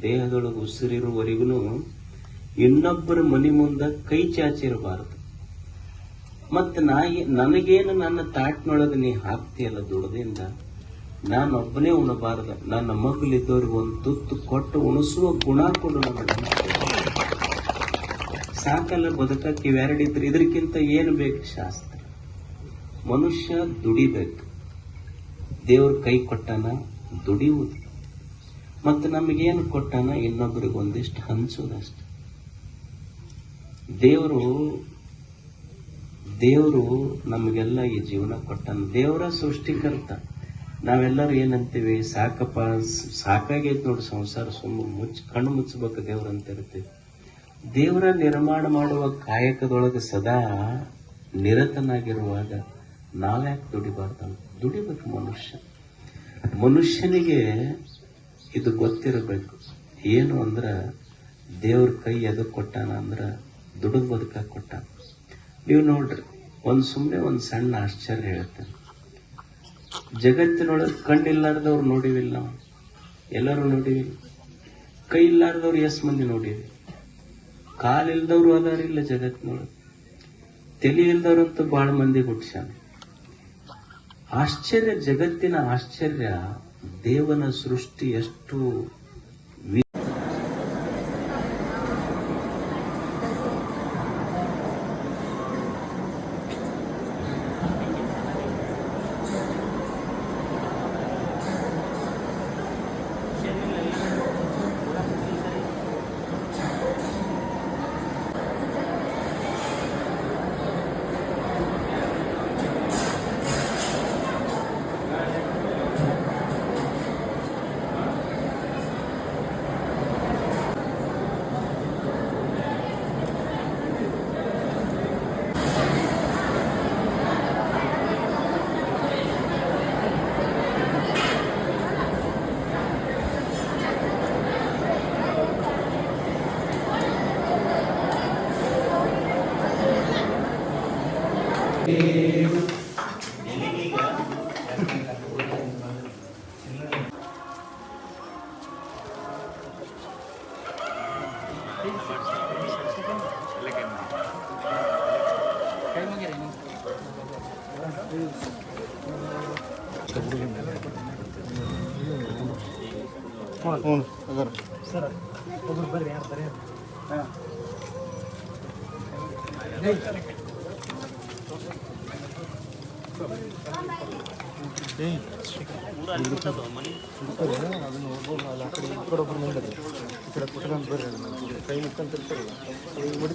ದೇಹದೊಳಗೆ ಉಸಿರಿರುವವರೆಗೂ ಇನ್ನೊಬ್ಬರ ಮನೆ ಮುಂದೆ ಕೈ ಚಾಚಿರಬಾರದು. ಮತ್ತೆ ನನಗೇನು ನನ್ನ ತಾಟ್ನೊಳಗೆ ನೀ ಹಾಕ್ತಿಯಲ್ಲ ದುಡ್ದಿಂದ, ನಾನೊಬ್ಬನೇ ಉಣಬಾರದು. ನನ್ನ ಮಗಳಿದ್ದವ್ರಿಗೆ ಒಂದು ತುತ್ತು ಕೊಟ್ಟು ಉಣಿಸುವ ಗುಣ ಕೊಡು ನನಗೆ. ಸಾಕಲ್ಲ ಬದುಕಕ್ಕೆ ಇವೆರಡಿದ್ರೆ ಇದಕ್ಕಿಂತ ಏನು ಬೇಕು? ಶಾಸ್ತ್ರ. ಮನುಷ್ಯ ದುಡಿಬೇಕು. ದೇವ್ರ ಕೈ ಕೊಟ್ಟಾನ, ದುಡಿಯುವುದು. ಮತ್ತೆ ನಮಗೇನು ಕೊಟ್ಟಾನ? ಇನ್ನೊಬ್ಬರಿಗೆ ಒಂದಿಷ್ಟು ಹಂಚೋದಷ್ಟೆ. ದೇವರು ನಮಗೆಲ್ಲ ಈ ಜೀವನ ಕೊಟ್ಟಾನ. ದೇವರ ಸೃಷ್ಟಿಕರ್ತ. ನಾವೆಲ್ಲರೂ ಏನಂತೀವಿ? ಸಾಕಪ್ಪ, ಸಾಕಾಗೈತೆ ನೋಡಿ ಸಂಸಾರ, ಕಣ್ಣು ಮುಚ್ಚಬೇಕು ದೇವ್ರ ಅಂತ ಇರ್ತೀವಿ. ದೇವರ ನಿರ್ಮಾಣ ಮಾಡುವ ಕಾಯಕದೊಳಗೆ ಸದಾ ನಿರತನಾಗಿರುವಾಗ ನಾವ್ಯಾಕೆ ದುಡಿಬಾರ್ದು? ದುಡಿಬೇಕು ಮನುಷ್ಯನಿಗೆ ಇದು ಗೊತ್ತಿರಬೇಕು. ಏನು ಅಂದ್ರ ದೇವ್ರ ಕೈ ಎದಕ್ ಕೊಟ್ಟಾನ ಅಂದ್ರ ದುಡಿದು ಬದುಕಾಕ ಕೊಟ್ಟಾನ. ನೀವು ನೋಡ್ರಿ, ಸುಮ್ಮನೆ ಒಂದು ಸಣ್ಣ ಆಶ್ಚರ್ಯ ಹೇಳ್ತೇನೆ. ಜಗತ್ತಿನೊಳಗೆ ಕಣ್ಣಿಲ್ಲಾರ್ದವ್ರು ನೋಡಿವಿಲ್ಲ ನಾವು? ಎಲ್ಲರೂ ನೋಡಿವಿಲ್ಲ. ಕೈ ಇಲ್ಲಾರ್ದವ್ರು ಎಷ್ಟು ಮಂದಿ ನೋಡಿವಿ? ಕಾಲಿಲ್ದವ್ರು ಅದಾರಿಲ್ಲ ಜಗತ್ತಿನೊಳಗೆ. ತಲೆ ಇಲ್ದವ್ರಂತೂ ಬಹಳ ಮಂದಿ ಹುಟ್ಸ್ಯಾನ. ಆಶ್ಚರ್ಯ, ಜಗತ್ತಿನ ಆಶ್ಚರ್ಯ. ದೇವನ ಸೃಷ್ಟಿ ಎಷ್ಟು ಸರ್ ಒಬ್ಬರು ಬರ್ರಿ, ಯಾರು ಬರ್ರಿ. ಅದನ್ನು ಹೋಗ್ಬೋದು. ಅಲ್ಲಿ ಆ ಕಡೆ ಈ ಕಡೆ ಒಬ್ಬರು ಮುಂದೆ ಈ ಕಡೆ ಕೊಟ್ಟರೆ ಬರ್ರಿ. ಕೈ ಮುಕ್ಕಂತಿರ್ತಾರೆ.